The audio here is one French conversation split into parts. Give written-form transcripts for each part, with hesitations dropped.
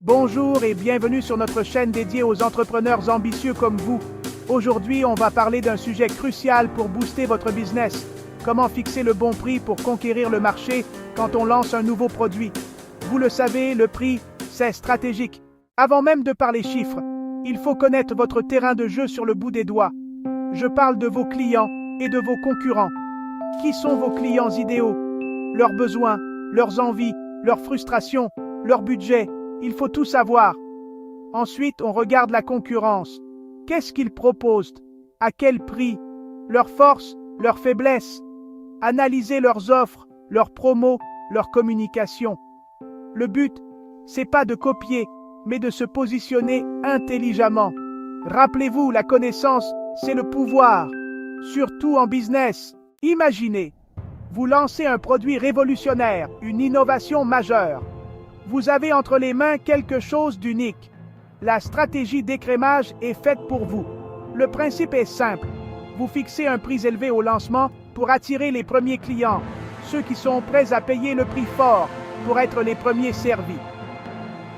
Bonjour et bienvenue sur notre chaîne dédiée aux entrepreneurs ambitieux comme vous. Aujourd'hui, on va parler d'un sujet crucial pour booster votre business. Comment fixer le bon prix pour conquérir le marché quand on lance un nouveau produit. Vous le savez, le prix, c'est stratégique. Avant même de parler chiffres, il faut connaître votre terrain de jeu sur le bout des doigts. Je parle de vos clients et de vos concurrents. Qui sont vos clients idéaux? Leurs besoins, leurs envies, leurs frustrations, leur budget. Il faut tout savoir. Ensuite, on regarde la concurrence. Qu'est-ce qu'ils proposent? À quel prix? Leurs forces, leurs faiblesses. Analysez leurs offres, leurs promos, leur communication. Le but, c'est pas de copier, mais de se positionner intelligemment. Rappelez-vous, la connaissance, c'est le pouvoir. Surtout en business. Imaginez, vous lancez un produit révolutionnaire, une innovation majeure. Vous avez entre les mains quelque chose d'unique. La stratégie d'écrémage est faite pour vous. Le principe est simple. Vous fixez un prix élevé au lancement pour attirer les premiers clients, ceux qui sont prêts à payer le prix fort pour être les premiers servis.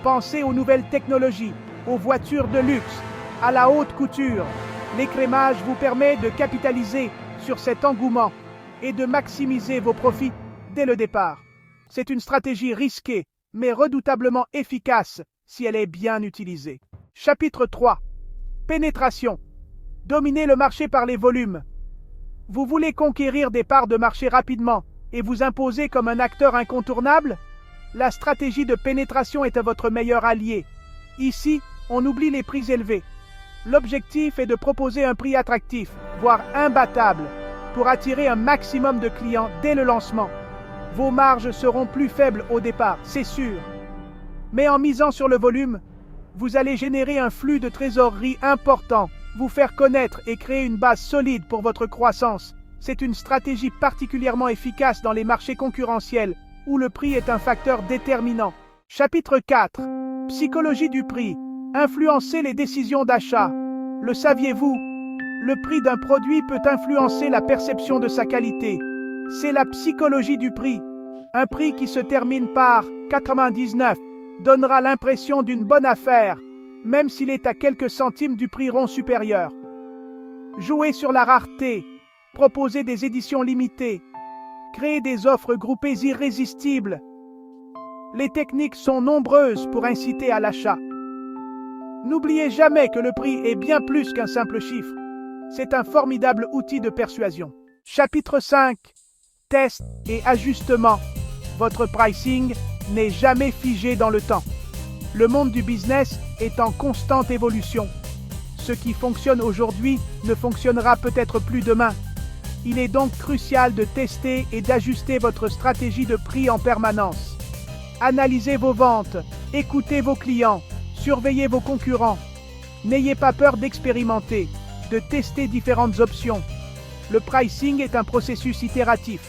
Pensez aux nouvelles technologies, aux voitures de luxe, à la haute couture. L'écrémage vous permet de capitaliser sur cet engouement et de maximiser vos profits dès le départ. C'est une stratégie risquée, mais redoutablement efficace si elle est bien utilisée. Chapitre 3. Pénétration. Dominez le marché par les volumes. Vous voulez conquérir des parts de marché rapidement et vous imposer comme un acteur incontournable? La stratégie de pénétration est votre meilleur allié. Ici, on oublie les prix élevés. L'objectif est de proposer un prix attractif, voire imbattable, pour attirer un maximum de clients dès le lancement. Vos marges seront plus faibles au départ, c'est sûr. Mais en misant sur le volume, vous allez générer un flux de trésorerie important, vous faire connaître et créer une base solide pour votre croissance. C'est une stratégie particulièrement efficace dans les marchés concurrentiels, où le prix est un facteur déterminant. Chapitre 4. Psychologie du prix. Influencer les décisions d'achat. Le saviez-vous? Le prix d'un produit peut influencer la perception de sa qualité. C'est la psychologie du prix. Un prix qui se termine par 99 donnera l'impression d'une bonne affaire, même s'il est à quelques centimes du prix rond supérieur. Jouez sur la rareté, proposez des éditions limitées, créez des offres groupées irrésistibles. Les techniques sont nombreuses pour inciter à l'achat. N'oubliez jamais que le prix est bien plus qu'un simple chiffre. C'est un formidable outil de persuasion. Chapitre 5. Test et ajustement. Votre pricing n'est jamais figé dans le temps. Le monde du business est en constante évolution. Ce qui fonctionne aujourd'hui ne fonctionnera peut-être plus demain. Il est donc crucial de tester et d'ajuster votre stratégie de prix en permanence. Analysez vos ventes, écoutez vos clients, surveillez vos concurrents. N'ayez pas peur d'expérimenter, de tester différentes options. Le pricing est un processus itératif.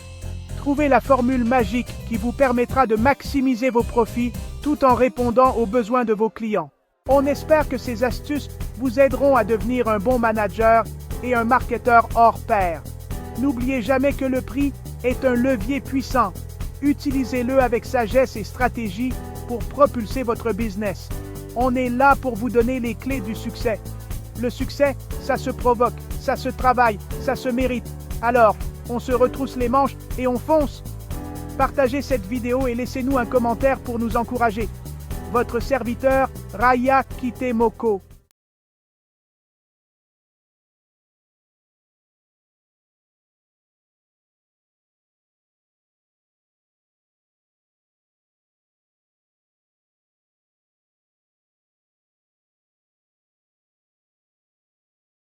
Trouvez la formule magique qui vous permettra de maximiser vos profits tout en répondant aux besoins de vos clients. On espère que ces astuces vous aideront à devenir un bon manager et un marketeur hors pair. N'oubliez jamais que le prix est un levier puissant. Utilisez-le avec sagesse et stratégie pour propulser votre business. On est là pour vous donner les clés du succès. Le succès, ça se provoque, ça se travaille, ça se mérite. Alors, on se retrousse les manches et on fonce. Partagez cette vidéo et laissez-nous un commentaire pour nous encourager. Votre serviteur, Raya Kitemoko.